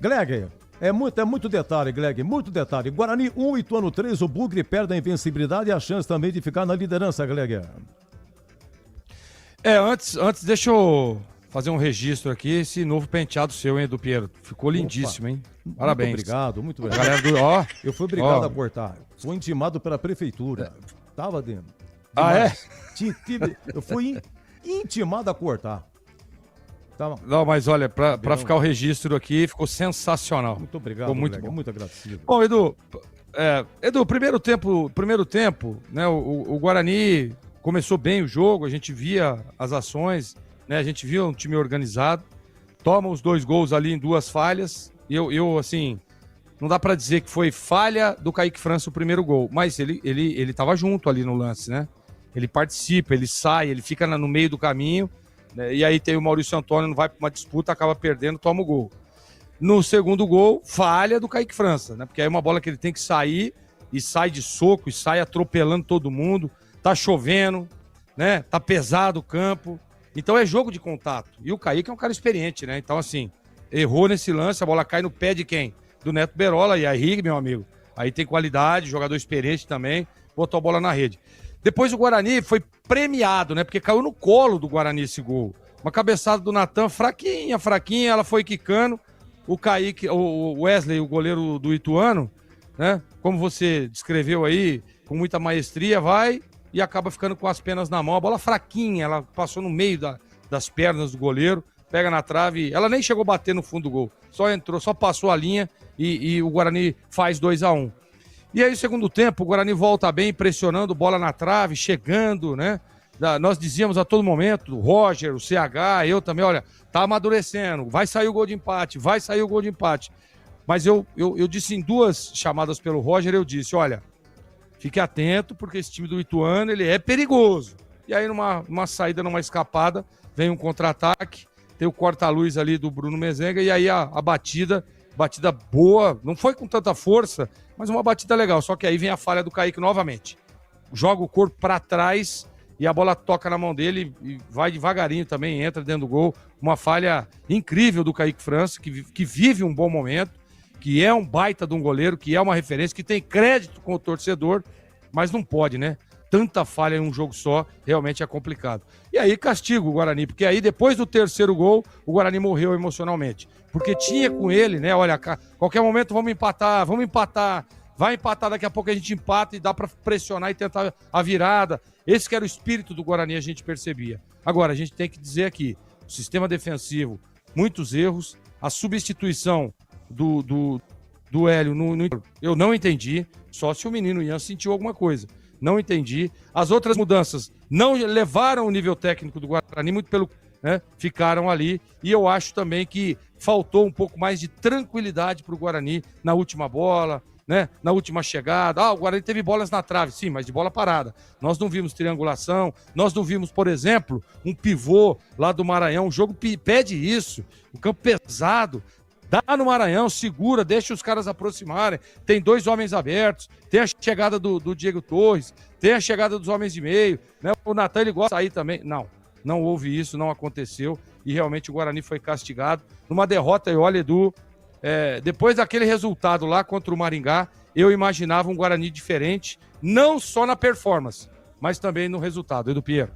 Gleg, é muito detalhe, Gleg, muito detalhe. Guarani 1, Ituano 3, o Bugre perde a invencibilidade e a chance também de ficar na liderança, Gleg. Antes deixa eu fazer um registro aqui, esse novo penteado seu, hein, Edu Piero. Ficou lindíssimo, hein? Parabéns. Muito obrigado, muito obrigado. Galera do, ó, eu fui obrigado a cortar. Fui intimado pela prefeitura. Tava dentro. Eu fui intimado a cortar. Tá. Não, mas olha, pra ficar o registro aqui, ficou sensacional. Muito obrigado, ficou muito bom. Muito agradecido. Bom, Edu, primeiro tempo, né, o Guarani começou bem o jogo, a gente via as ações, né, a gente via um time organizado, toma os 2 gols ali em 2 falhas, e eu assim, não dá pra dizer que foi falha do Kaique França o primeiro gol, mas ele tava junto ali no lance, né? Ele participa, ele sai, ele fica no meio do caminho, né, e aí tem o Maurício Antônio, não vai pra uma disputa, acaba perdendo, toma o gol. No segundo gol, falha do Kaique França, né? Porque aí é uma bola que ele tem que sair, e sai de soco, e sai atropelando todo mundo, tá chovendo, né? Tá pesado o campo, então é jogo de contato. E o Kaique é um cara experiente, né? Então, assim, errou nesse lance, a bola cai no pé de quem? Do Neto Berola, e aí, meu amigo, aí tem qualidade, jogador experiente também, botou a bola na rede. Depois o Guarani foi premiado, né? Porque caiu no colo do Guarani esse gol. Uma cabeçada do Natan, fraquinha, ela foi quicando. O Kaique, o Wesley, o goleiro do Ituano, né? Como você descreveu aí, com muita maestria, vai e acaba ficando com as penas na mão. A bola fraquinha, ela passou no meio das pernas do goleiro, pega na trave, ela nem chegou a bater no fundo do gol. Só entrou, só passou a linha e o Guarani faz 2-1. E aí, no segundo tempo, o Guarani volta bem, pressionando, bola na trave, chegando, né? Nós dizíamos a todo momento, o Roger, o CH, eu também, olha, tá amadurecendo, vai sair o gol de empate. Mas eu disse em 2 chamadas pelo Roger, eu disse, olha, fique atento, porque esse time do Ituano, ele é perigoso. E aí, numa saída, numa escapada, vem um contra-ataque, tem o corta-luz ali do Bruno Mezenga, e aí a batida boa, não foi com tanta força, mas uma batida legal, só que aí vem a falha do Kaique novamente. Joga o corpo para trás e a bola toca na mão dele e vai devagarinho também, entra dentro do gol. Uma falha incrível do Kaique França, que vive um bom momento, que é um baita de um goleiro, que é uma referência, que tem crédito com o torcedor, mas não pode, né? Tanta falha em um jogo só, realmente é complicado. E aí castigo o Guarani, porque aí depois do terceiro gol, o Guarani morreu emocionalmente. Porque tinha com ele, né, olha, qualquer momento vamos empatar, vai empatar, daqui a pouco a gente empata e dá para pressionar e tentar a virada. Esse que era o espírito do Guarani, a gente percebia. Agora, a gente tem que dizer aqui, o sistema defensivo, muitos erros, a substituição do Hélio, eu não entendi, só se o menino Ian sentiu alguma coisa. Não entendi. As outras mudanças não levaram o nível técnico do Guarani, muito pelo... né, ficaram ali. E eu acho também que faltou um pouco mais de tranquilidade para o Guarani na última bola, né, na última chegada. O Guarani teve bolas na trave, sim, mas de bola parada. Nós não vimos triangulação, nós não vimos, por exemplo, um pivô lá do Maranhão. O jogo pede isso, o campo pesado. Dá no Maranhão, segura, deixa os caras aproximarem. Tem 2 homens abertos, tem a chegada do Diego Torres, tem a chegada dos homens de meio, né? O Natan, ele gosta de sair também. Não houve isso, não aconteceu. E realmente o Guarani foi castigado. Numa derrota, e olha, Edu, depois daquele resultado lá contra o Maringá, eu imaginava um Guarani diferente, não só na performance, mas também no resultado. Edu Piero.